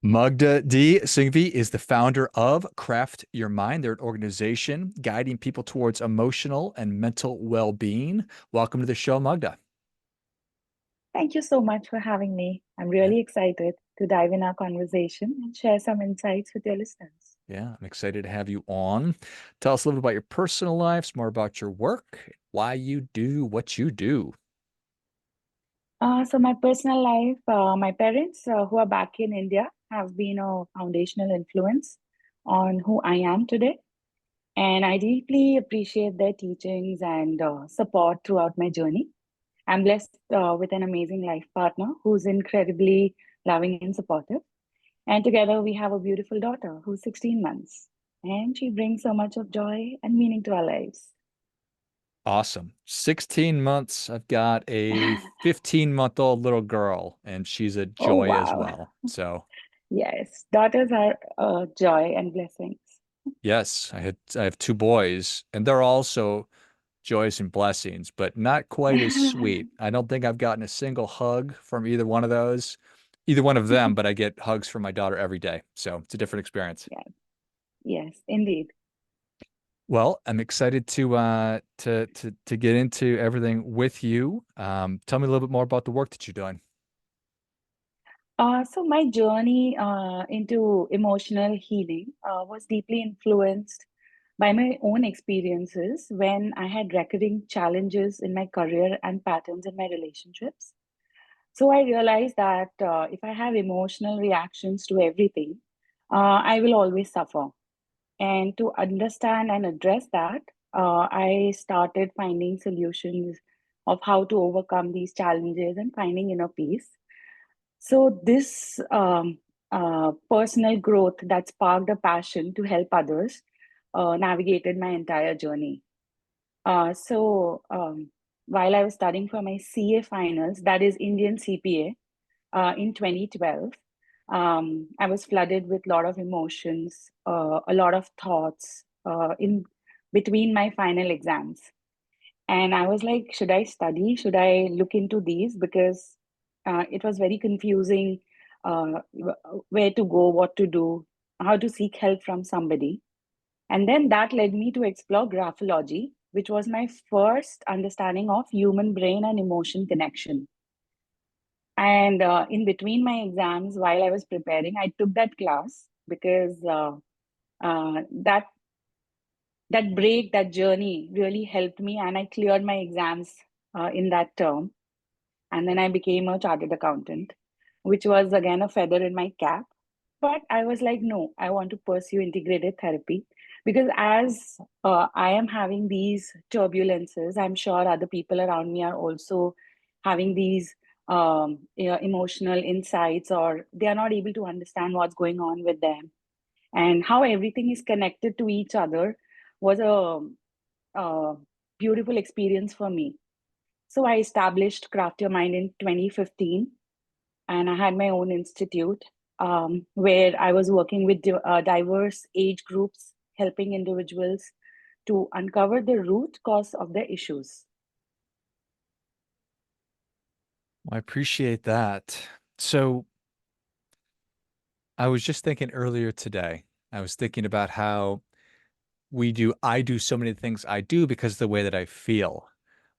Mugdha D. Singhvi is the founder of Kraft Your Mind. They're an organization guiding people towards emotional and mental well-being. Welcome to the show, Mugdha. Thank you so much for having me. I'm Yeah, really excited to dive in our conversation and share some insights with your listeners. yeah, I'm excited to have you on. Tell us a little bit about your personal lives, more about your work, why you do what you do. So my personal life, my parents who are back in India have been a foundational influence on who I am today. And I deeply appreciate their teachings and support throughout my journey. I'm blessed with an amazing life partner who's incredibly loving and supportive. And together we have a beautiful daughter who's 16 months. And she brings so much of joy and meaning to our lives. Awesome. 16 months. I've got a 15-month-old little girl, and she's a Oh, joy as wow. well. So, Yes, daughters are joy and blessings. yes, I have two boys, and they're also joys and blessings, but not quite as sweet. I don't think I've gotten a single hug from either one of them, but I get hugs from my daughter every day. So it's a different experience. Yes, yes, indeed. Well, I'm excited to get into everything with you. Tell me a little bit more about the work that you're doing. So my journey into emotional healing was deeply influenced by my own experiences when I had recurring challenges in my career and patterns in my relationships. So I realized that if I have emotional reactions to everything, I will always suffer. And to understand and address that, I started finding solutions of how to overcome these challenges and finding inner peace. So, this personal growth that sparked a passion to help others navigated my entire journey. While I was studying for my CA finals, that is Indian CPA, in 2012, I was flooded with a lot of emotions, a lot of thoughts in between my final exams. And I was like, should I study? Should I look into these? Because it was very confusing where to go, what to do, how to seek help from somebody. And then that led me to explore graphology, which was my first understanding of human brain and emotion connection. And in between my exams, while I was preparing, I took that class because that break, that journey really helped me, and I cleared my exams in that term. And then I became a chartered accountant, which was again a feather in my cap. But I was like, no, I want to pursue integrated therapy because as I am having these turbulences, I'm sure other people around me are also having these emotional insights, or they are not able to understand what's going on with them and how everything is connected to each other was a beautiful experience for me. So I established Craft Your Mind in 2015, and I had my own institute where I was working with diverse age groups, helping individuals to uncover the root cause of their issues. I appreciate that. So I was just thinking earlier today, I was thinking about how I do so many things I do because of the way that I feel.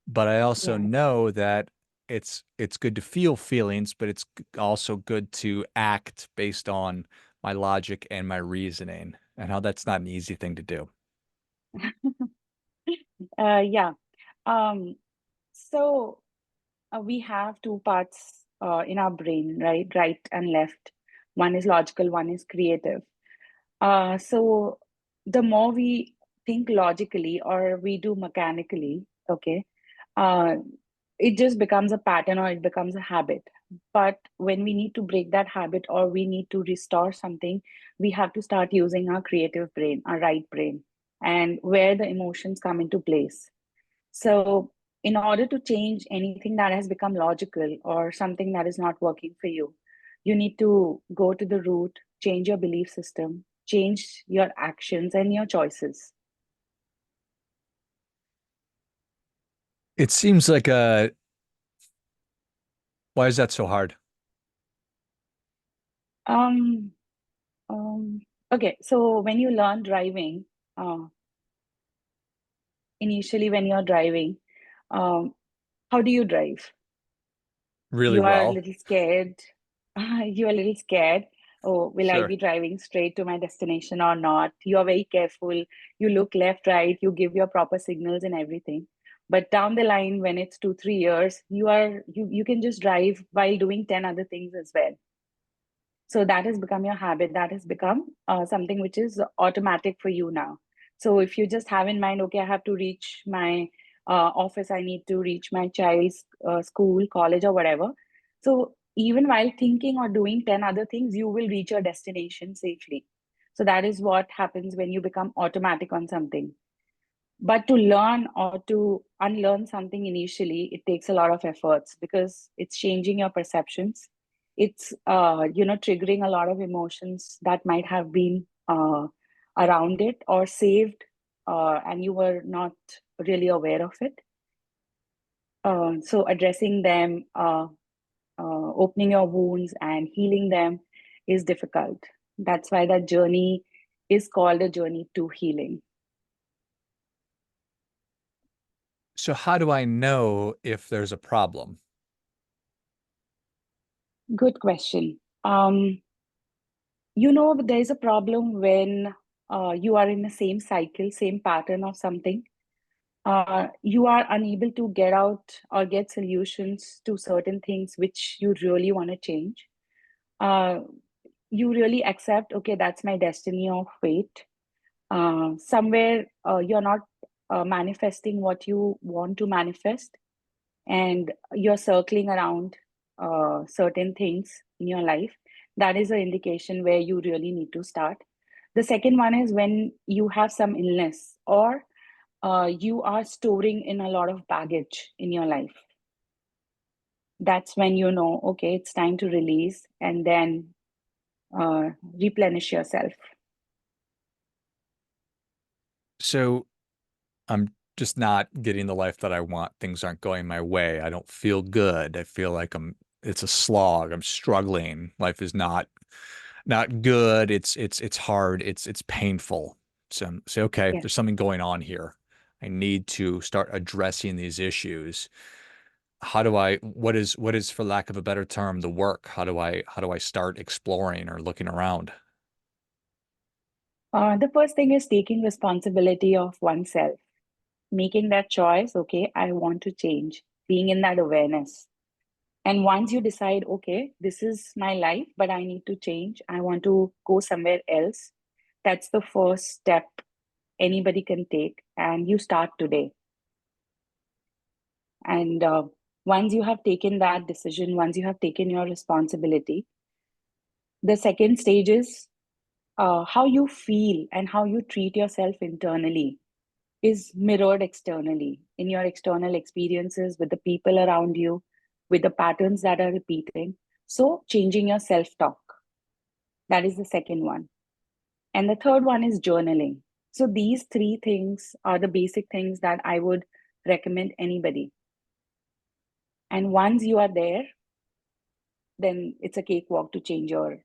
But I also Yes. know that it's good to feel feelings, but it's also good to act based on my logic and my reasoning, and how that's not an easy thing to do. Yeah. Um, so we have two parts in our brain, right? Right and left. One is logical, one is creative. So the more we think logically or we do mechanically, okay, uh, it just becomes a pattern or it becomes a habit. But when we need to break that habit or we need to restore something, we have to start using our creative brain, our right brain, and where the emotions come into place. So, in order to change anything that has become logical or something that is not working for you, you need to go to the root, change your belief system, change your actions and your choices. It seems like a, uh, Why is that so hard? Um, okay, so when you learn driving, initially when you're driving, um, how do you drive? Really You are a well. little scared. You're a little scared. Oh, will I Sure. be driving straight to my destination or not? You are very careful. You look left, right, you give your proper signals and everything. But down the line, when it's 2, 3 years, you can just drive while doing 10 other things as well. So that has become your habit. That has become something which is automatic for you now. So if you just have in mind, okay, I have to reach my office, I need to reach my child's school, college, or whatever. So even while thinking or doing 10 other things, you will reach your destination safely. So that is what happens when you become automatic on something. But to learn or to unlearn something initially, it takes a lot of efforts because it's changing your perceptions. It's triggering a lot of emotions that might have been around it or saved, and you were not really aware of it. So addressing them, opening your wounds and healing them is difficult. That's why that journey is called a journey to healing. So how do I know if there's a problem? Good question. There's a problem when you are in the same cycle, same pattern of something. You are unable to get out or get solutions to certain things which you really want to change. Uh, you really accept, okay, that's my destiny or fate. Somewhere you're not manifesting what you want to manifest, and you're circling around certain things in your life. That is an indication where you really need to start. The second one is when you have some illness or you are storing in a lot of baggage in your life. That's when you know, okay, it's time to release and then replenish yourself. So I'm just not getting the life that I want. Things aren't going my way. I don't feel good. I feel like it's a slog. I'm struggling. Life is not good. It's hard. It's painful. So say, okay, Yes. there's something going on here. I need to start addressing these issues. What is, for lack of a better term, the work? How do I start exploring or looking around? The first thing is taking responsibility of oneself, making that choice, okay, I want to change, being in that awareness. And once you decide, okay, this is my life, but I need to change, I want to go somewhere else, that's the first step anybody can take. And you start today. And once you have taken that decision, once you have taken your responsibility, the second stage is how you feel and how you treat yourself internally is mirrored externally in your external experiences with the people around you, with the patterns that are repeating. So, changing your self talk. That is the second one. And the third one is journaling. So, these three things are the basic things that I would recommend anybody. And once you are there, then it's a cakewalk to change your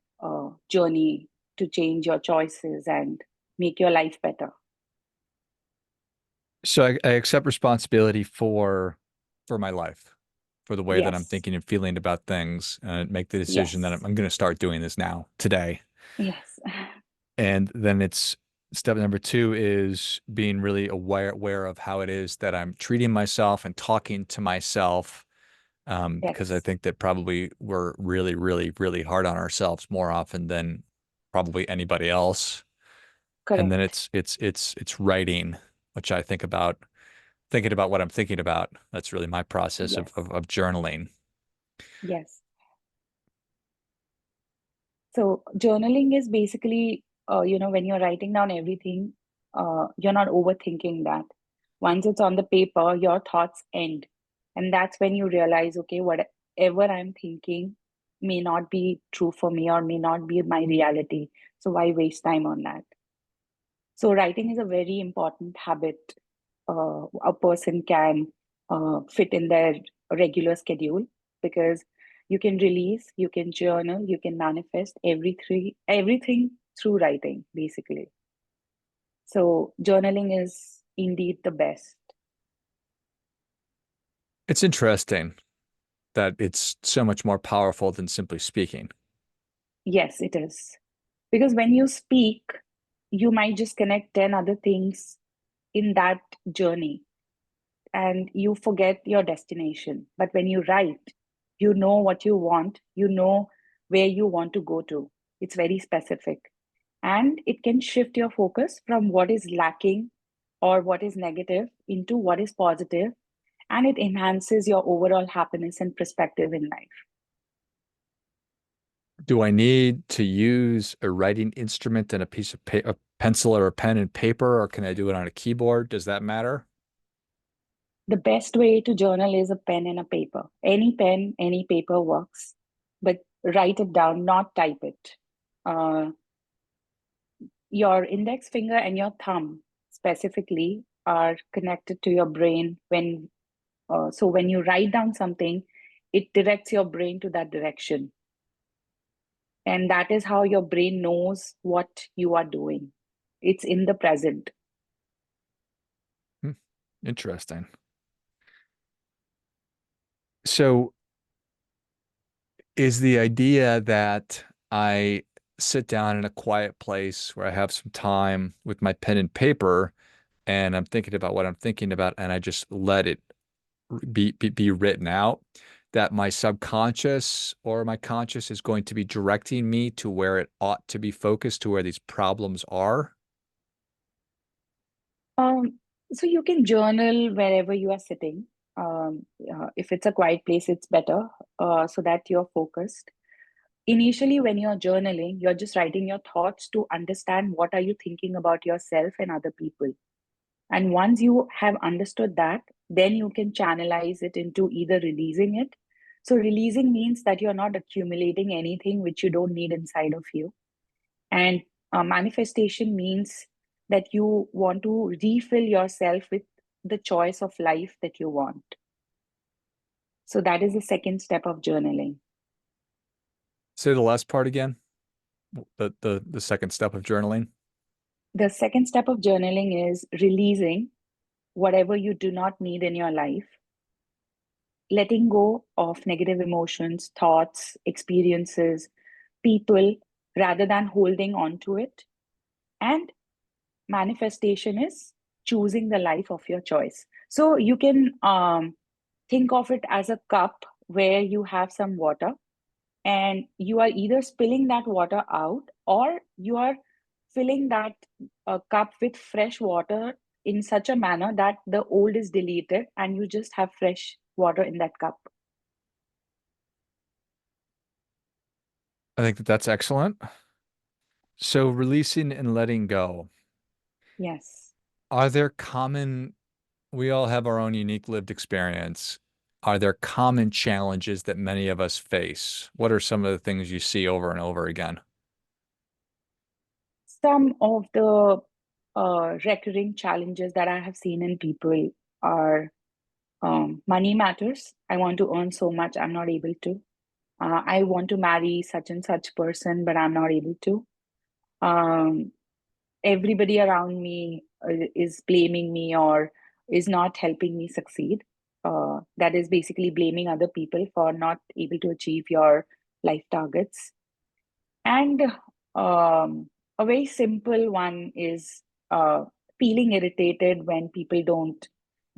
journey, to change your choices and make your life better. So I accept responsibility for my life, for the way that I'm Yes, thinking and feeling about things, and make the decision that I'm, yes, I'm going to start doing this now, today. yes, And then it's step number two is being really aware of how it is that I'm treating myself and talking to myself. Because I yes, think that probably we're really, really, really hard on ourselves more often than probably anybody else. And then correct. it's writing, which I think about thinking about what I'm thinking about. That's really my process of, Yes, of, of journaling. yes. So journaling is basically, when you're writing down everything, you're not overthinking that. Once it's on the paper, your thoughts end. And that's when you realize, okay, whatever I'm thinking may not be true for me or may not be my reality. So why waste time on that? So writing is a very important habit a person can fit in their regular schedule because You can release, you can journal, you can manifest everything through writing, basically. So journaling is indeed the best. It's interesting that it's so much more powerful than simply speaking. Yes, it is. Because when you speak, you might just connect 10 other things in that journey and you forget your destination. But when you write, you know what you want, you know where you want to go to. It's very specific. And it can shift your focus from what is lacking or what is negative into what is positive, and it enhances your overall happiness and perspective in life. Do I need to use a writing instrument and a piece of a pencil or a pen and paper, or can I do it on a keyboard? Does that matter? The best way to journal is a pen and a paper. Any pen, any paper works, but write it down, not type it. Uh, your index finger and your thumb specifically are connected to your brain so when you write down something, it directs your brain to that direction, and that is how your brain knows what you are doing. It's in the present. Hmm, interesting. So, is the idea that I sit down in a quiet place where I have some time with my pen and paper and I'm thinking about what I'm thinking about and I just let it be written out, that my subconscious or my conscious is going to be directing me to where it ought to be focused, to where these problems are? Um, so you can journal wherever you are sitting. If it's a quiet place, it's better so that you're focused. Initially, when you're journaling, you're just writing your thoughts to understand what are you thinking about yourself and other people. And once you have understood that, then you can channelize it into either releasing it. So releasing means that you're not accumulating anything which you don't need inside of you. And manifestation means that you want to refill yourself with the choice of life that you want. So that is the second step of journaling. Say the last part again, the second step of journaling. The second step of journaling is releasing whatever you do not need in your life, letting go of negative emotions, thoughts, experiences, people, rather than holding on to it. And manifestation is choosing the life of your choice. So you can think of it as a cup where you have some water and you are either spilling that water out or you are filling that cup with fresh water in such a manner that the old is deleted and you just have fresh water in that cup. I think that that's excellent. So releasing and letting go. Yes. Are there common, we all have our own unique lived experience. Are there common challenges that many of us face? What are some of the things you see over and over again? Some of the recurring challenges that I have seen in people are money matters. I want to earn so much, I'm not able to. I want to marry such and such person, but I'm not able to. Um, Everybody around me is blaming me or is not helping me succeed. That is basically blaming other people for not able to achieve your life targets. And a very simple one is feeling irritated when people don't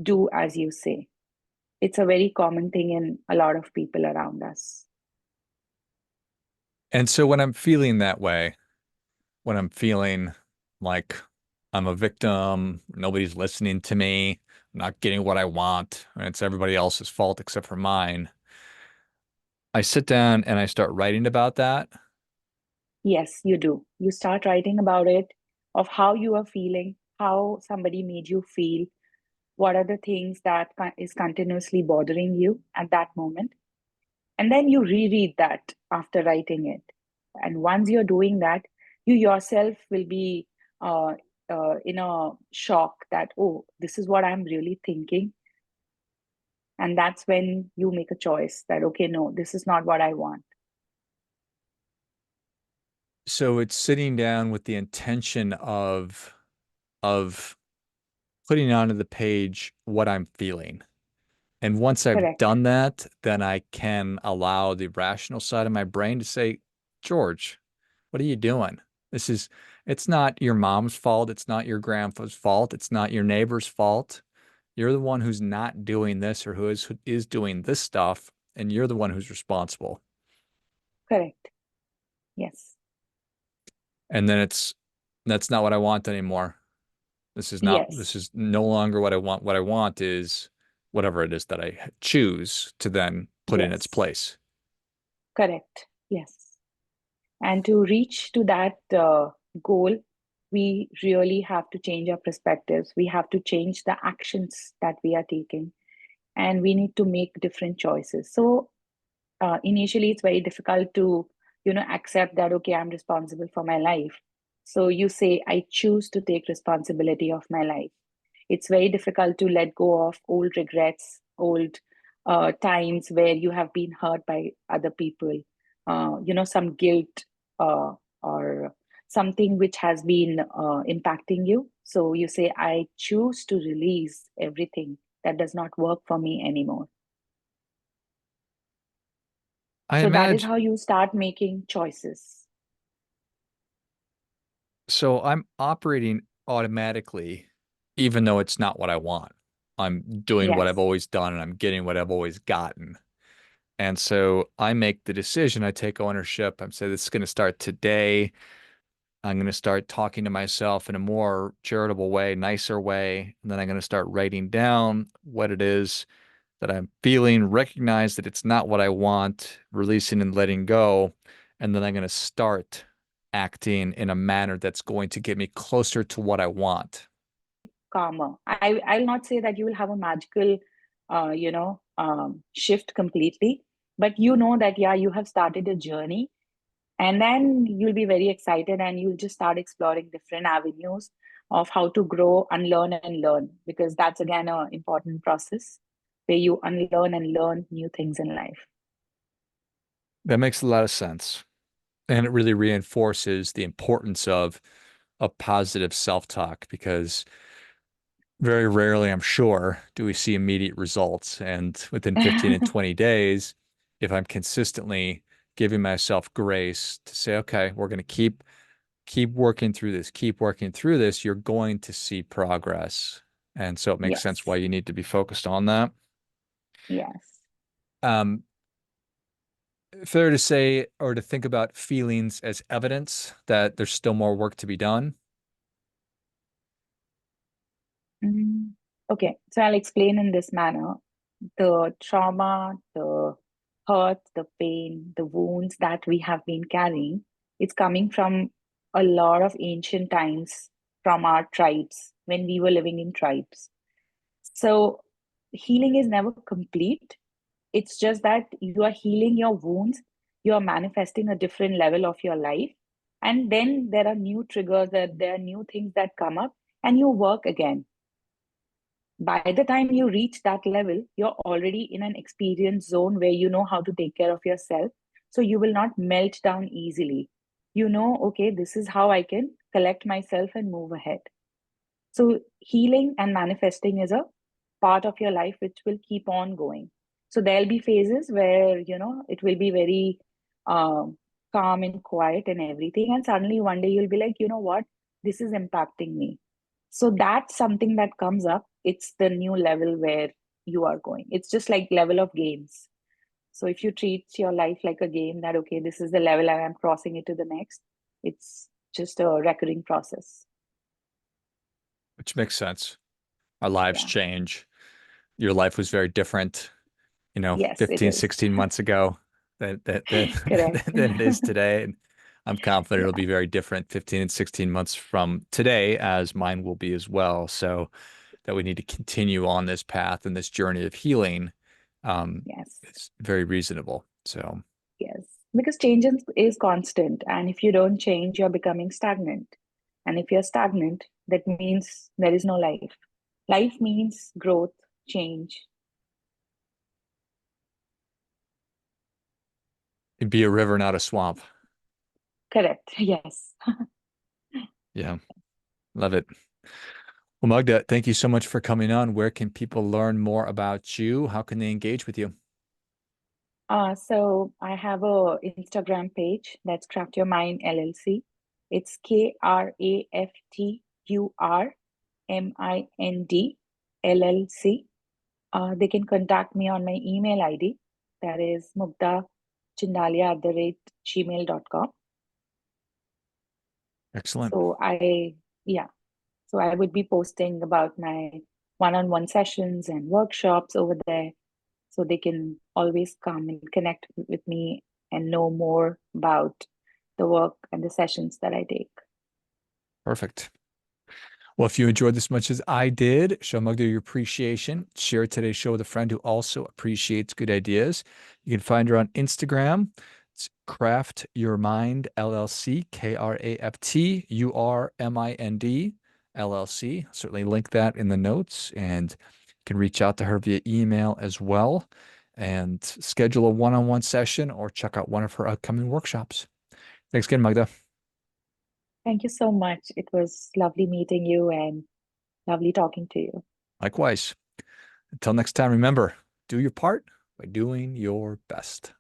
do as you say. It's a very common thing in a lot of people around us. And so when I'm feeling that way, when I'm feeling like I'm a victim, nobody's listening to me, I'm not getting what I want, and it's everybody else's fault except for mine, I sit down and I start writing about that. Yes, you do. You start writing about it, of how you are feeling, how somebody made you feel, what are the things that is continuously bothering you at that moment. And then you reread that after writing it. And once you're doing that, you yourself will be uh, in a shock that, oh, this is what I'm really thinking. And that's when you make a choice that, okay, no, this is not what I want. So it's sitting down with the intention of putting onto the page what I'm feeling. And once I've Correct. done that, then I can allow the rational side of my brain to say, George, what are you doing? This is, it's not your mom's fault. It's not your grandpa's fault. It's not your neighbor's fault. You're the one who's not doing this or who is doing this stuff, and you're the one who's responsible. Correct. Yes. And then that's not what I want anymore. Yes. This is no longer what I want. What I want is whatever it is that I choose to then put in its Yes. place. Correct. Yes. And to reach to that goal, we really have to change our perspectives. We have to change the actions that we are taking, and we need to make different choices. So initially, it's very difficult to, accept that, okay, I'm responsible for my life. So you say, I choose to take responsibility of my life. It's very difficult to let go of old regrets, old times where you have been hurt by other people, some guilt uh, or something which has been impacting you. So you say, I choose to release everything that does not work for me anymore. I So that is imagine how you start making choices. so I'm operating automatically, even though it's not what I want. I'm doing what I've Yes, always done and I'm getting what I've always gotten. And so I make the decision, I take ownership. I'm saying this is going to start today. I'm going to start talking to myself in a more charitable way, nicer way. And then I'm going to start writing down what it is that I'm feeling, recognize that it's not what I want, releasing and letting go. And then I'm going to start acting in a manner that's going to get me closer to what I want. calmer. I'll not say that you will have a magical, shift completely, but you know that, yeah, you have started a journey, and then you'll be very excited and you'll just start exploring different avenues of how to grow, unlearn, and learn, because that's again an important process where you unlearn and learn new things in life. That makes a lot of sense. And it really reinforces the importance of a positive self-talk because very rarely, I'm sure, do we see immediate results. And within 15 and 20 days, if I'm consistently giving myself grace to say, okay, we're going to keep working through this, keep working through this, you're going to see progress. And so it makes sense Yes, why you need to be focused on that. yes. Um, Fair to say or to think about feelings as evidence that there's still more work to be done. Mm. Okay, so I'll explain in this manner. The trauma, the hurt, the pain, the wounds that we have been carrying, it's coming from a lot of ancient times, from our tribes when we were living in tribes. So healing is never complete. It's just that you are healing your wounds, you are manifesting a different level of your life. And then there are new triggers, that there are new things that come up, and you work again. By the time you reach that level, you're already in an experience zone where you know how to take care of yourself. So you will not melt down easily. You know, okay, this is how I can collect myself and move ahead. So healing and manifesting is a part of your life which will keep on going. So there'll be phases where, it will be very um, calm and quiet and everything. And suddenly one day you'll be like, you know what? This is impacting me. So that's something that comes up. It's the new level where you are going. It's just like level of games. So if you treat your life like a game that, okay, this is the level and I'm crossing it to the next, it's just a recurring process. Which makes sense. Our lives Yeah. change. Your life was very different, Yes, it 15, is. 16 months ago Correct. than it is today. And I'm confident it'll Yeah. be very different 15 and 16 months from today, as mine will be as well. So that we need to continue on this path and this journey of healing, Yes. it's very reasonable. So Yes. Because change is constant. And if you don't change, you're becoming stagnant. And if you're stagnant, that means there is no life. Life means growth, change. It'd be a river, not a swamp. Correct. Yes. Yeah, love it. Well, Magda, thank you so much for coming on. Where can people learn more about you? How can they engage with you? So I have a Instagram page that's Craft Your Mind LLC. It's KRAFTURMIND LLC. They can contact me on my email ID. That is mugdachindalia@gmail.com. Excellent. So yeah, so I would be posting about my one-on-one sessions and workshops over there. So they can always come and connect with me and know more about the work and the sessions that I take. Perfect. Well, if you enjoyed this much as I did, show Mugda your appreciation. Share today's show with a friend who also appreciates good ideas. You can find her on Instagram. It's Craft Your Mind LLC, KRAFTURMIND LLC. Certainly link that in the notes, and you can reach out to her via email as well and schedule a one-on-one session or check out one of her upcoming workshops. Thanks again, Magda. Thank you so much. It was lovely meeting you and lovely talking to you. Likewise. Until next time, remember, do your part by doing your best.